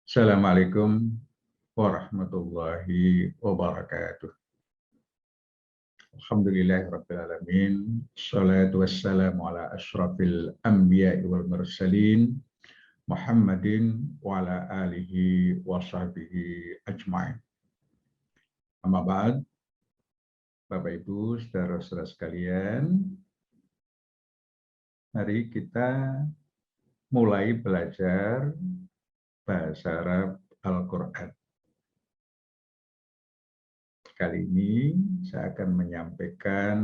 Assalamualaikum warahmatullahi wabarakatuh. Alhamdulillahirrabbilalamin. Assalatu wassalamu ala ashrafil anbiya wal mursalin Muhammadin wa ala alihi wa sahbihi ajma'in. Amma ba'd, Bapak Ibu, saudara-saudara sekalian, mari kita mulai belajar bahasa Arab Al-Quran. Kali ini saya akan menyampaikan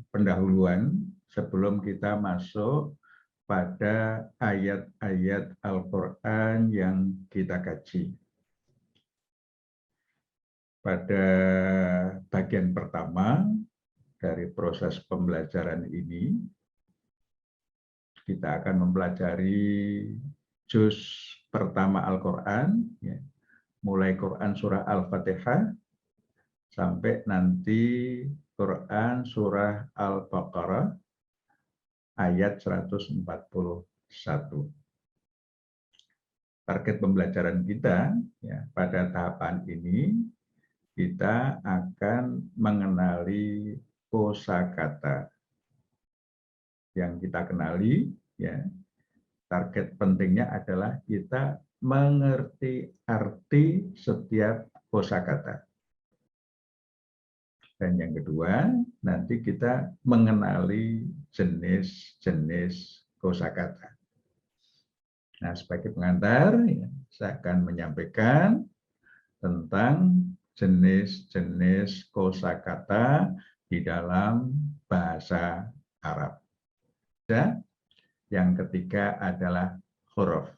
pendahuluan sebelum kita masuk pada ayat-ayat Al-Quran yang kita kaji. Pada bagian pertama dari proses pembelajaran ini, kita akan mempelajari juz pertama Al-Quran, mulai Quran surah Al-Fatihah, sampai nanti Quran surah Al-Baqarah ayat 141. Target pembelajaran kita pada tahapan ini, kita akan mengenali kosakata. Yang kita kenali, target pentingnya adalah kita mengerti arti setiap kosakata. Dan yang kedua, nanti kita mengenali jenis-jenis kosakata. Nah, sebagai pengantar, saya akan menyampaikan tentang jenis-jenis kosakata di dalam bahasa Arab. Dan yang ketiga adalah huruf.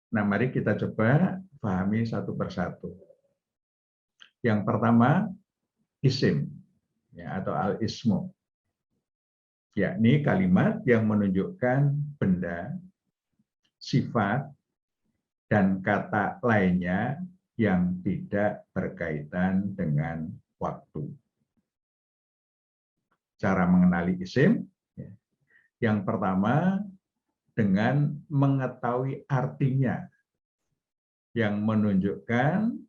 Nah, mari kita coba pahami satu persatu. Yang pertama, isim atau al-ismu, yakni kalimat yang menunjukkan benda, sifat, dan kata lainnya yang tidak berkaitan dengan waktu. Cara mengenali isim, yang pertama dengan mengetahui artinya yang menunjukkan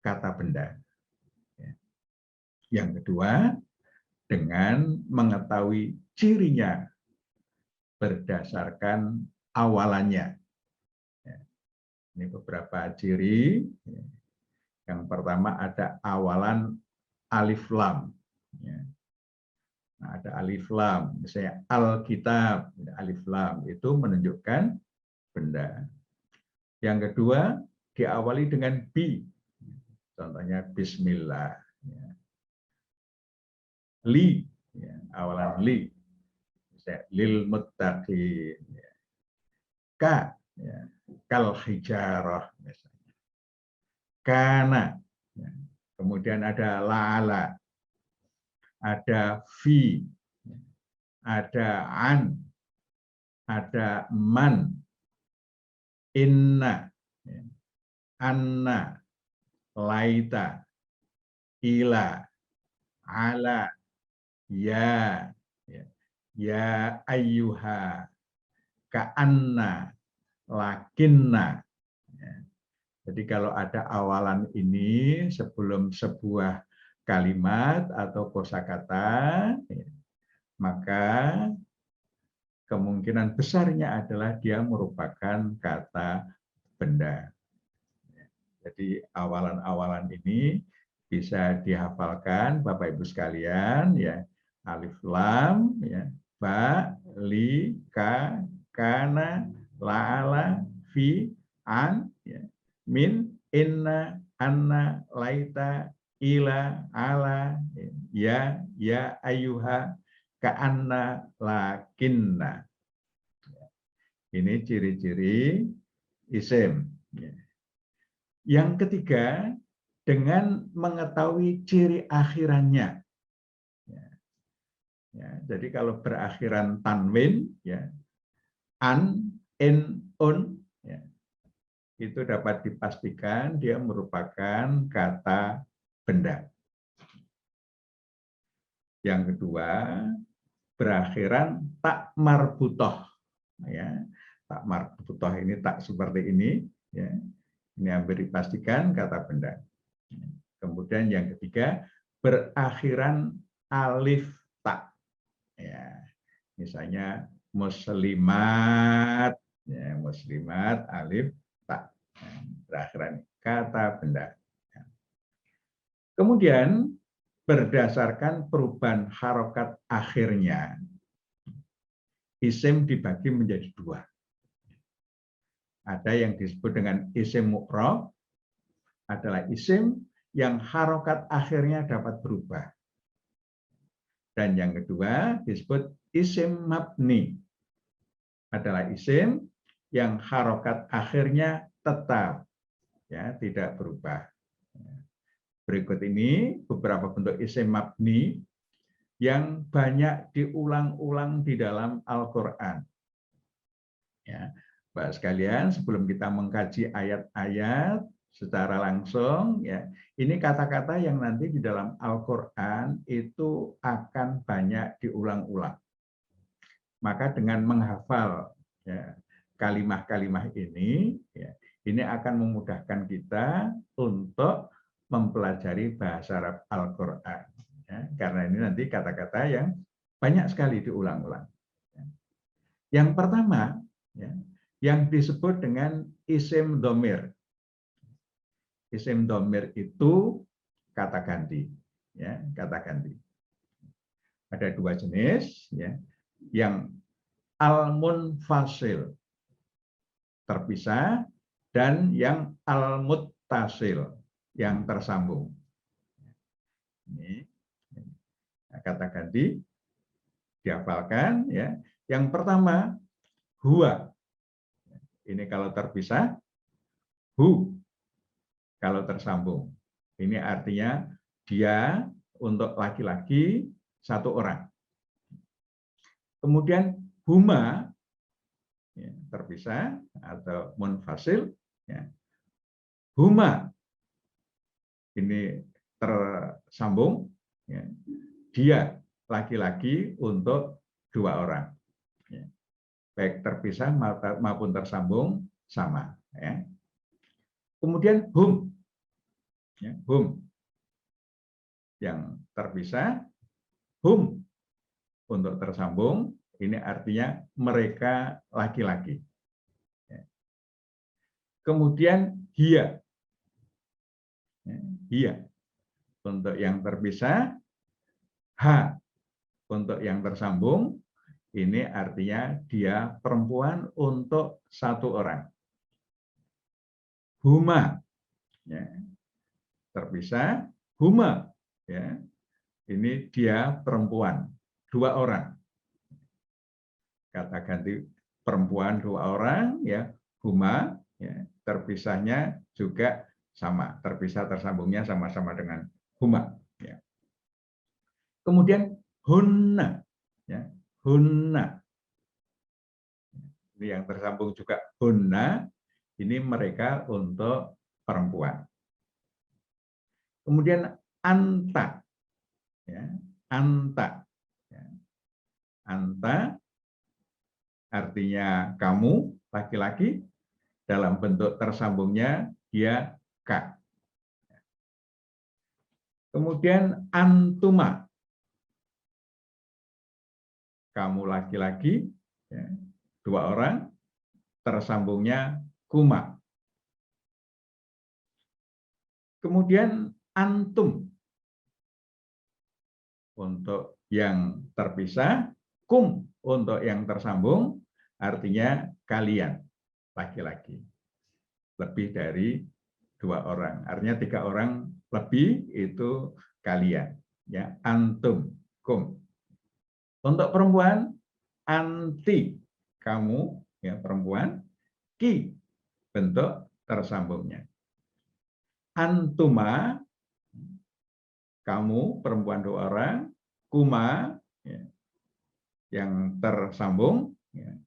kata benda. Yang kedua, dengan mengetahui cirinya berdasarkan awalannya. Ini beberapa ciri. Yang pertama ada awalan alif lam. Nah, ada alif lam, misalnya Alkitab, alif lam itu menunjukkan benda. Yang kedua diawali dengan bi. Contohnya bismillah. Li, awalan li. Misalnya lil muttaqin. Ka, kal hijarah misalnya. Kana. Kemudian ada la'ala. Ada fi. Ada an. Ada man. Inna. Anna. Laita, ila, ala, ya ayyuha, ka'anna, lakinna. Jadi kalau ada awalan ini sebelum sebuah kalimat atau kosakata, maka kemungkinan besarnya adalah dia merupakan kata benda. Jadi awalan-awalan ini bisa dihafalkan Bapak Ibu sekalian, alif lam, ba, li, ka, kana, la'ala, fi, an, min, inna, anna, laita, ila, ala, ya ayyuha, ka'anna, lakinna. Ini ciri-ciri isim. Yang ketiga, dengan mengetahui ciri akhirannya. Jadi kalau berakhiran tanwin, an, in, un, itu dapat dipastikan dia merupakan kata benda. Yang kedua, berakhiran tak marbutoh. tak marbutoh ini tak seperti ini, ya. Ini hampir dipastikan kata benda. Kemudian yang ketiga, berakhiran alif tak. Ya, misalnya muslimat, ya, muslimat alif tak. Berakhiran kata benda. Kemudian berdasarkan perubahan harokat akhirnya, isim dibagi menjadi dua. Ada yang disebut dengan isim mu'rab, adalah isim yang harokat akhirnya dapat berubah. Dan yang kedua disebut isim mabni, adalah isim yang harokat akhirnya tetap, ya, tidak berubah. Berikut ini beberapa bentuk isim mabni yang banyak diulang-ulang di dalam Al-Quran. Ya, Bapak sekalian, sebelum kita mengkaji ayat-ayat secara langsung, ya, ini kata-kata yang nanti di dalam Al-Quran itu akan banyak diulang-ulang. Maka dengan menghafal, ya, kalimah-kalimah ini, ya, ini akan memudahkan kita untuk mempelajari bahasa Arab Al-Quran. Ya, karena ini nanti kata-kata yang banyak sekali diulang-ulang. Yang pertama, ya, yang disebut dengan isim domir. Isim domir itu kata ganti, ya, kata ganti. Ada dua jenis, ya, yang al-munfasil terpisah dan yang al-muttasil yang tersambung. Ini kata ganti dihafalkan, ya. Yang pertama huwa. Ini kalau terpisah, hu kalau tersambung. Ini artinya dia untuk laki-laki satu orang. Kemudian huma, ya, terpisah atau munfasil, ya. Huma ini tersambung, ya. Dia laki-laki untuk dua orang. Ya. Baik terpisah maupun tersambung sama. Ya. Kemudian hum, ya, hum yang terpisah, hum untuk tersambung, ini artinya mereka laki-laki. Ya. Kemudian hia, ya, hia untuk yang terpisah, ha untuk yang tersambung, ini artinya dia perempuan untuk satu orang. Huma, ya, terpisah, huma, ya, ini dia perempuan, dua orang. Kata ganti perempuan dua orang, ya, huma, ya, terpisahnya juga sama, terpisah tersambungnya sama-sama dengan huma. Ya. Kemudian hunna, ya, hunna. Ini yang tersambung juga hunna, ini mereka untuk perempuan. Kemudian anta, ya, anta, ya. Anta artinya kamu laki-laki, dalam bentuk tersambungnya dia ka. Kemudian antuma, kamu laki-laki, ya, dua orang, tersambungnya kuma. Kemudian antum, untuk yang terpisah, kum untuk yang tersambung, artinya kalian laki-laki. Lebih dari dua orang, artinya tiga orang lebih itu kalian, ya, antum, kum. Untuk perempuan, anti, kamu, ya, perempuan, ki, bentuk tersambungnya. Antuma, kamu perempuan dua orang, kuma, ya, yang tersambung, ya,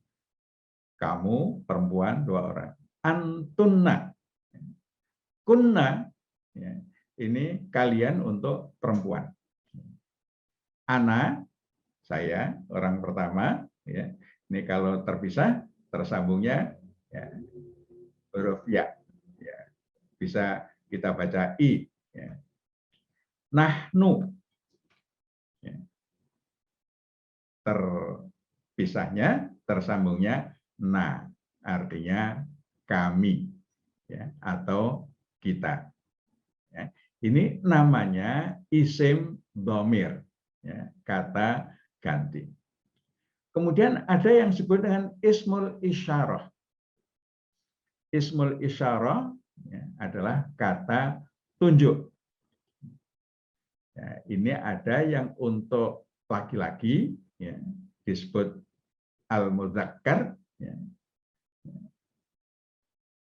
kamu perempuan dua orang. Antunna, kunna, ya, ini kalian untuk perempuan. Ana, saya orang pertama, ya, ini kalau terpisah tersambungnya ya, huruf ya. Ya. Bisa kita baca I. Ya. Nahnu. Ya. Terpisahnya, tersambungnya na, artinya kami ya, atau kita. Ya. Ini namanya isim dhamir, ya, kata ganti. Kemudian ada yang disebut dengan ismul isyarah. Ismul isyarah ya, adalah kata tunjuk. Ya, ini ada yang untuk laki-laki ya, disebut al-mudzakkar, ya.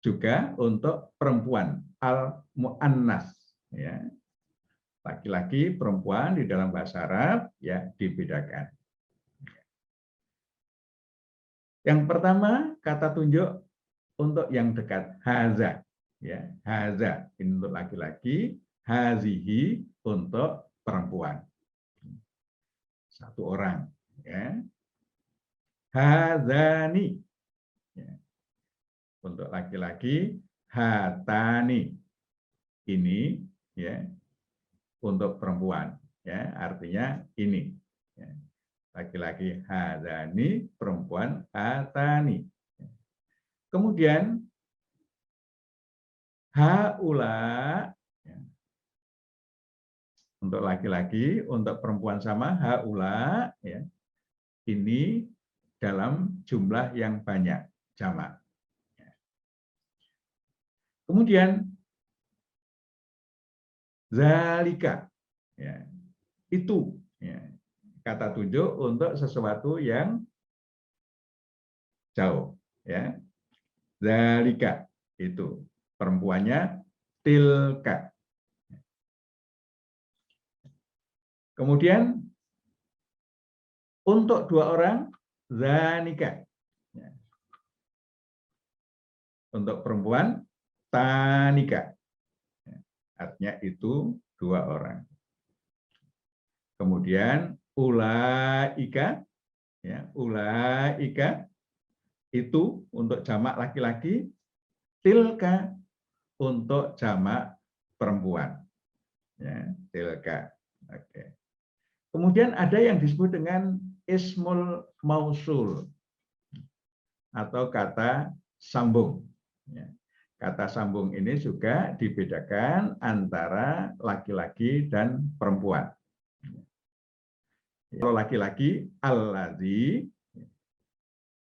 Juga untuk perempuan al-muannas, ya. Laki-laki, perempuan di dalam bahasa Arab ya dibedakan. Yang pertama kata tunjuk untuk yang dekat, haza, ya, haza ini untuk laki-laki, hazihi untuk perempuan, satu orang, ya. Hazani, ya, untuk laki-laki, hatani, ini, ya, untuk perempuan, ya, artinya ini, ya. Laki-laki hazani, perempuan hatani. Kemudian haula, ya, untuk laki-laki, untuk perempuan sama haula, ya, ini dalam jumlah yang banyak, jamak. Kemudian zalika, ya, itu, ya, kata tunjuk untuk sesuatu yang jauh, ya. Zalika itu, perempuannya tilka. Kemudian untuk dua orang zanika, ya. Untuk perempuan tanika, ya. Artinya itu dua orang. Kemudian ulaika, ya, ulaika itu untuk jamak laki-laki, tilka untuk jamak perempuan, ya, tilka. Oke. Kemudian ada yang disebut dengan ismul mausul atau kata sambung, ya. Kata sambung ini juga dibedakan antara laki-laki dan perempuan. Kalau laki-laki alladzi,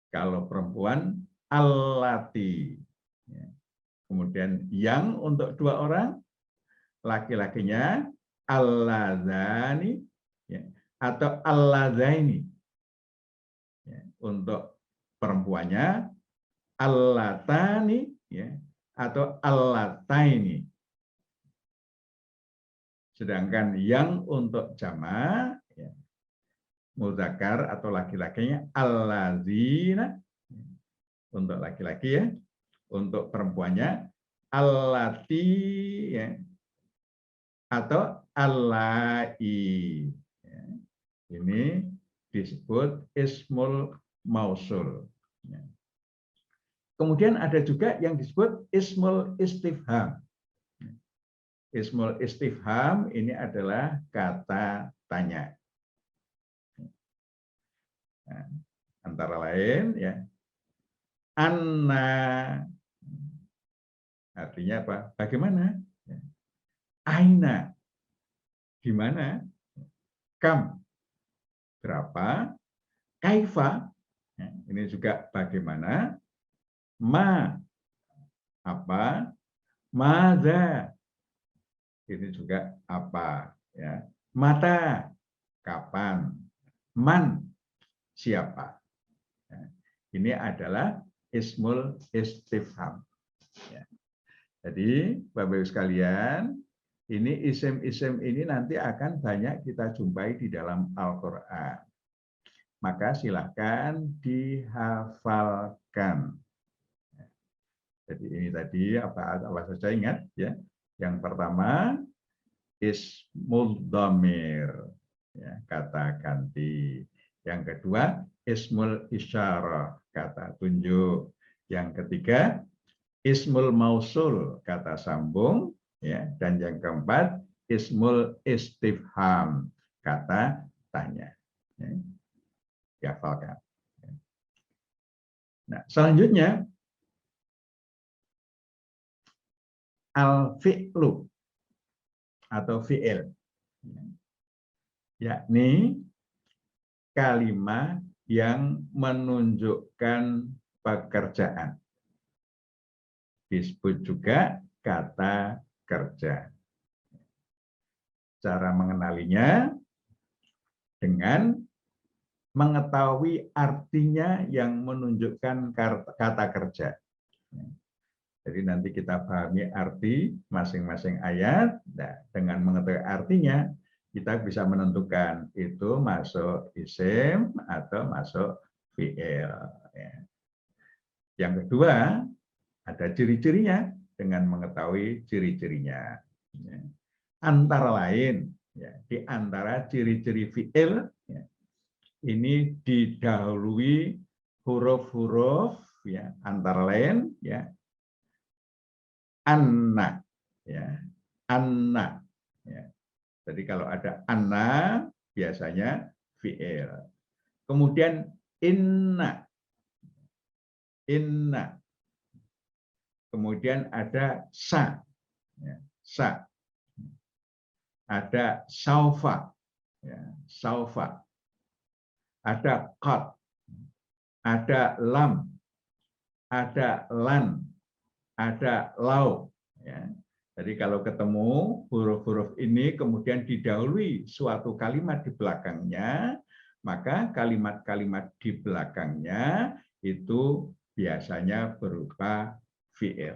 kalau perempuan allati. Kemudian yang untuk dua orang, laki-lakinya alladzani atau alladzaini. Untuk perempuannya allatani atau allataini. Sedangkan yang untuk jamaah mudzakkar atau laki-lakinya alladzina untuk laki-laki, ya. Untuk perempuannya allati, ya, atau allai, ya. Ini disebut ismul mausul, ya. Kemudian ada juga yang disebut ismul istifham. Ismul istifham ini adalah kata tanya. Nah, antara lain, ya, anna artinya apa? Bagaimana? Aina, di mana? Kam, berapa? Kaifa, ini juga bagaimana? Ma, apa? Madza, ini juga apa? Ya. Mata, kapan? Man, siapa? Ini adalah ismul istifham. Ya. Jadi, Bapak Ibu sekalian, ini isim-isim ini nanti akan banyak kita jumpai di dalam Al-Quran. Maka silahkan dihafalkan. Jadi ini tadi apa saja ingat, ya. Yang pertama ismul dhamir, ya, kata ganti. Yang kedua ismul isyarah, kata tunjuk. Yang ketiga, ismul mausul, kata sambung, ya. Dan yang keempat, ismul istifham, kata tanya. Ya. Dihafalkan. Nah, selanjutnya al-fi'lu atau fi'il, yakni kalimat yang menunjukkan pekerjaan. Disebut juga kata kerja. Cara mengenalinya dengan mengetahui artinya yang menunjukkan kata kerja. Jadi nanti kita pahami arti masing-masing ayat. Nah, dengan mengetahui artinya, kita bisa menentukan itu masuk isim atau masuk fi'il. Yang kedua, ada ciri-cirinya dengan mengetahui ciri-cirinya. Antara lain, di antara ciri-ciri fi'il, ini didahului huruf-huruf, antara lain, anna, anna. Jadi kalau ada anna, biasanya fi'il. Kemudian inna, inna. Kemudian ada sa, sa. Ada saufa, saufa. Ada qad, ada lam, ada lan, ada lau. Jadi kalau ketemu huruf-huruf ini kemudian didahului suatu kalimat di belakangnya, maka kalimat-kalimat di belakangnya itu biasanya berupa fi'il.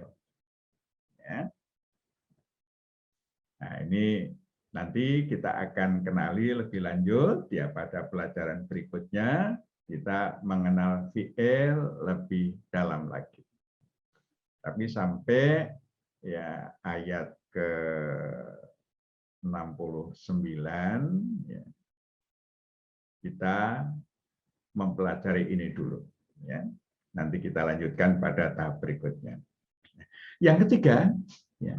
Nah, ini nanti kita akan kenali lebih lanjut ya pada pelajaran berikutnya, kita mengenal fi'il lebih dalam lagi. Tapi sampai ya ayat ke-69 ya, kita mempelajari ini dulu ya. Nanti kita lanjutkan pada tahap berikutnya. Yang ketiga, ya,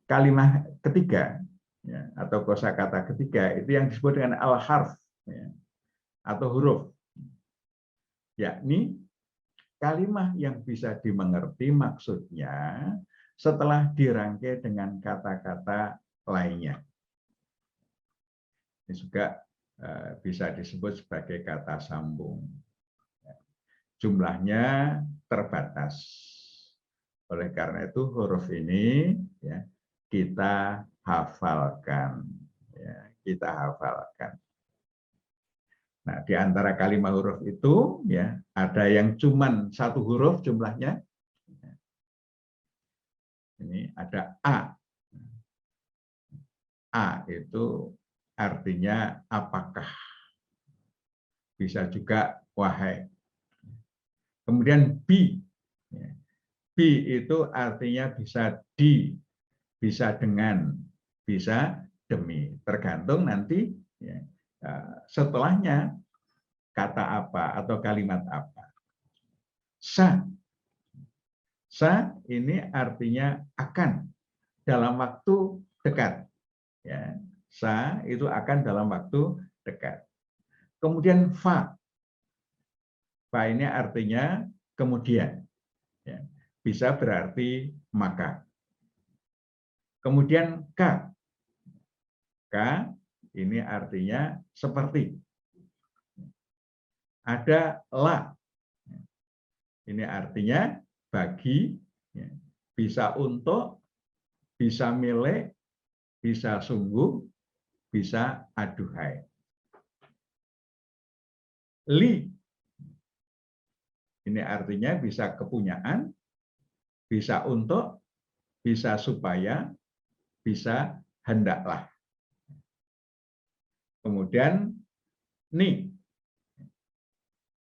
kalimat ketiga ya, atau kosakata ketiga itu yang disebut dengan al-harf ya, atau huruf, yakni kalimat yang bisa dimengerti maksudnya setelah dirangkai dengan kata-kata lainnya. Ini juga bisa disebut sebagai kata sambung. Jumlahnya terbatas. Oleh karena itu huruf ini ya, kita hafalkan. Ya, kita hafalkan. Nah, di antara kalimat huruf itu ya ada yang cuman satu huruf jumlahnya. Ini ada A. A itu artinya apakah. Bisa juga wahai. Kemudian B. B itu artinya bisa di, bisa dengan, bisa demi. Tergantung nanti ya, setelahnya kata apa atau kalimat apa. Sa. Sa ini artinya akan dalam waktu dekat. Ya. Sa itu akan dalam waktu dekat. Kemudian fa. Fa ini artinya kemudian. Ya. Bisa berarti maka. Kemudian ka. Ka ini artinya seperti. Ada la. Ini artinya bagi, bisa untuk, bisa milik, bisa sungguh, bisa aduhai. Li. Ini artinya bisa kepunyaan, bisa untuk, bisa supaya, bisa hendaklah. Kemudian ni.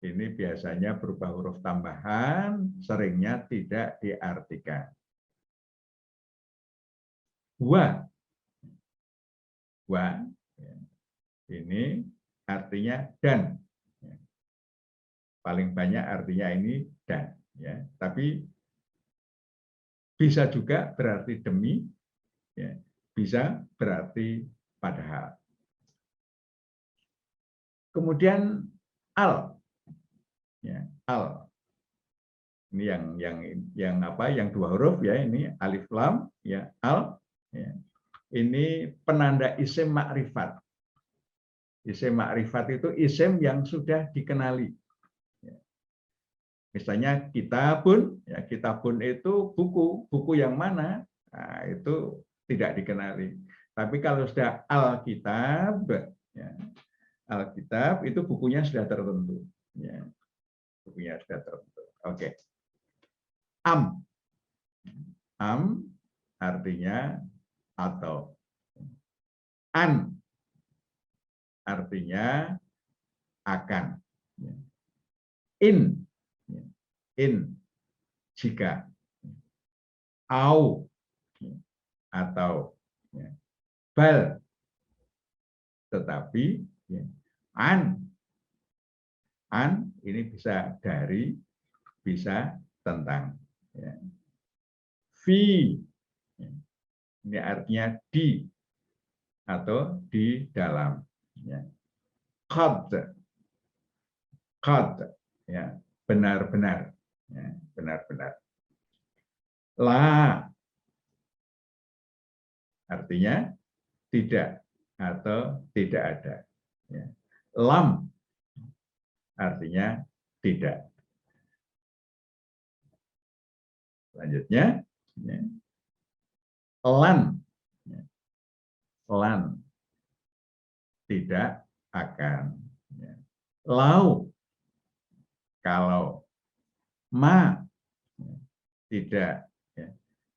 Ini biasanya berupa huruf tambahan, seringnya tidak diartikan. Wa. Wa. Ini artinya dan. Paling banyak artinya ini dan, ya. Tapi bisa juga berarti demi, ya. Bisa berarti padahal. Kemudian al, ya, al. Ini yang apa? Yang dua huruf, ya. Ini alif lam, ya, al. Ya. Ini penanda isim makrifat. Isim makrifat itu isim yang sudah dikenali. Misalnya kitabun, ya, kitabun itu buku, buku yang mana? Nah, itu tidak dikenali. Tapi kalau sudah Alkitab, ya, Alkitab itu bukunya sudah tertentu, ya, bukunya sudah tertentu. Oke. Am, am artinya atau. An artinya akan. In, in jika. Au atau. Bal tetapi. An ini bisa dari, bisa tentang. Fi ini artinya di atau di dalam. Qad, qad, ya, benar-benar, ya, benar-benar. La artinya tidak atau tidak ada. Lam artinya tidak. Selanjutnya, lan, lan tidak akan. Lau kalau. Ma tidak.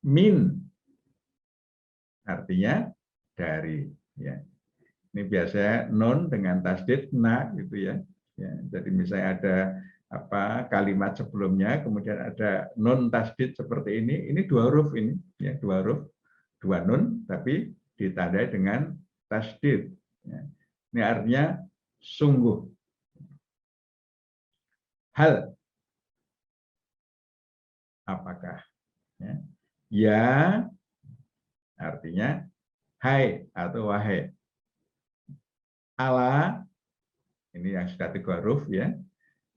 Min artinya dari. Ini biasanya non dengan tasdid na gitu, ya. Jadi misalnya ada apa kalimat sebelumnya kemudian ada non tasdid seperti ini dua huruf ini, ya, dua huruf, dua nun tapi ditandai dengan tasdid. Ini artinya sungguh. Hal apakah. Ya artinya hai atau wahai. Ala ini yang sudah tiga huruf, ya.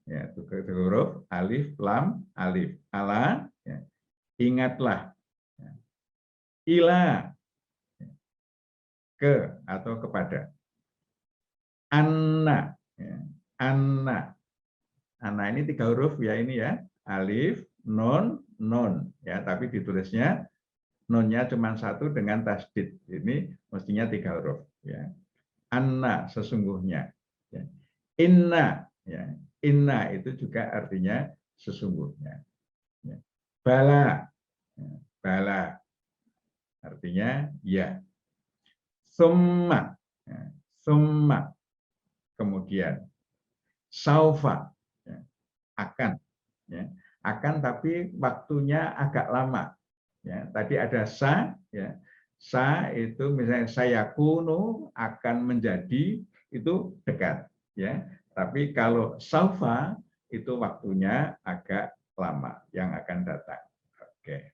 Tiga huruf, alif, lam, alif. Ala, ya. Ingatlah. Ila, ke atau kepada. Anna, ya. Anna. Anna ini tiga huruf, ya, ini, ya. Alif, non, non, ya, tapi ditulisnya nonnya cuma satu dengan tasdid. Ini mestinya tiga huruf, ya. Anna sesungguhnya. Inna, ya. Inna itu juga artinya sesungguhnya. Bala, bala artinya ya. Summa, summa kemudian. Saufa, akan, akan tapi waktunya agak lama. Tadi ada sa, ya. Sa itu misalnya saya kuno akan menjadi, itu dekat, ya. Tapi kalau saufa itu waktunya agak lama yang akan datang. Oke.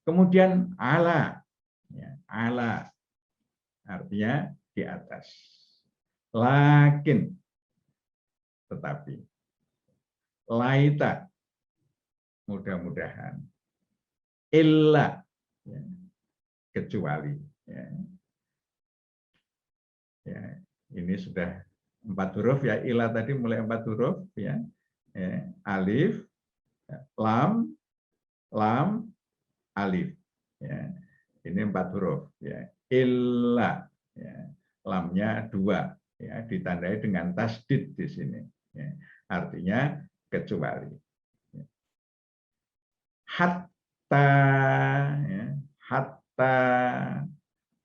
Kemudian ala, ya, ala artinya di atas. Lakin tetapi. Laita mudah-mudahan. Illa, ya, kecuali. Ya, ini sudah 4 huruf, ya. Illa tadi mulai 4 huruf, ya. Alif, lam, lam, alif. Ya. Ini 4 huruf, ya. Illa, ya. Lamnya 2, ya, ditandai dengan tasdid di sini. Ya. Artinya kecuali. Hatta, ya. Hatta,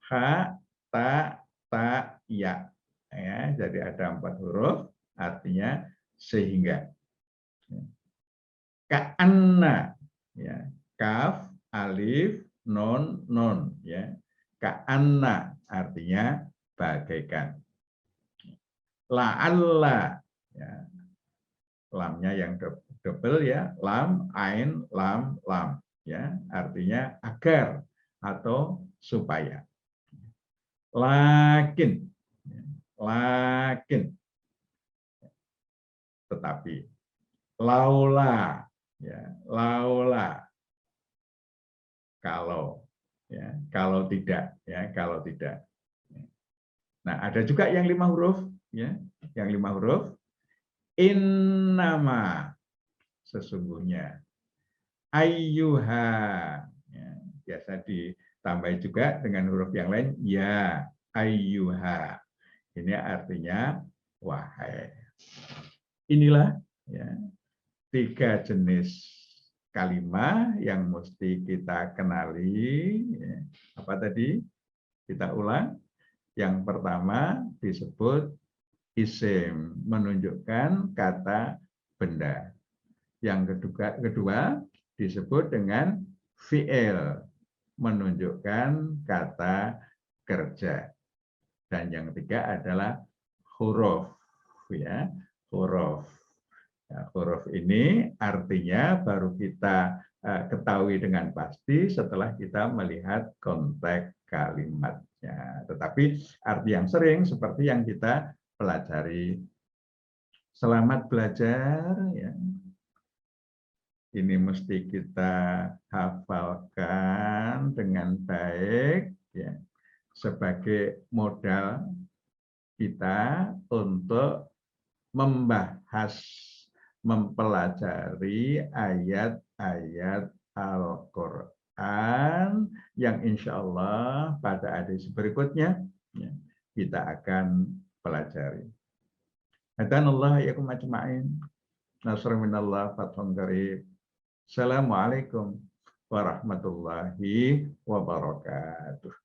ha, ta, ya. Jadi ada 4 huruf, artinya sehingga. Ka'anna, ya. Kaf, alif, non, non, ya. Ka'anna artinya bagaikan. La'alla, ya. lamnya yang double ya, lam, ain, lam, ya, artinya agar atau supaya. Lakin, tetapi, laula, ya, laula, kalau, ya, kalau tidak, ya, kalau tidak. Nah, ada juga yang 5 huruf, ya, yang 5 huruf. Innama, sesungguhnya. Ayyuha, ya, biasa ditambah juga dengan huruf yang lain, ya, ayyuha. Ini artinya wahai. Inilah ya, 3 jenis kalimat yang mesti kita kenali. Ya. Apa tadi? Kita ulang. Yang pertama disebut isim, menunjukkan kata benda. Yang kedua disebut dengan fi'il, menunjukkan kata kerja. Dan yang ketiga adalah huruf, ya, huruf. Ya, huruf ini artinya baru kita ketahui dengan pasti setelah kita melihat konteks kalimatnya. Tetapi arti yang sering seperti yang kita pelajari. Selamat belajar, ya. Ini mesti kita hafalkan dengan baik, ya, sebagai modal kita untuk membahas, mempelajari ayat-ayat Al-Quran yang insya Allah pada edisi berikutnya ya, kita akan pelajari. Hadanallah yakum ajma'in. Nasr minallah fathun qarib. Assalamualaikum warahmatullahi wabarakatuh.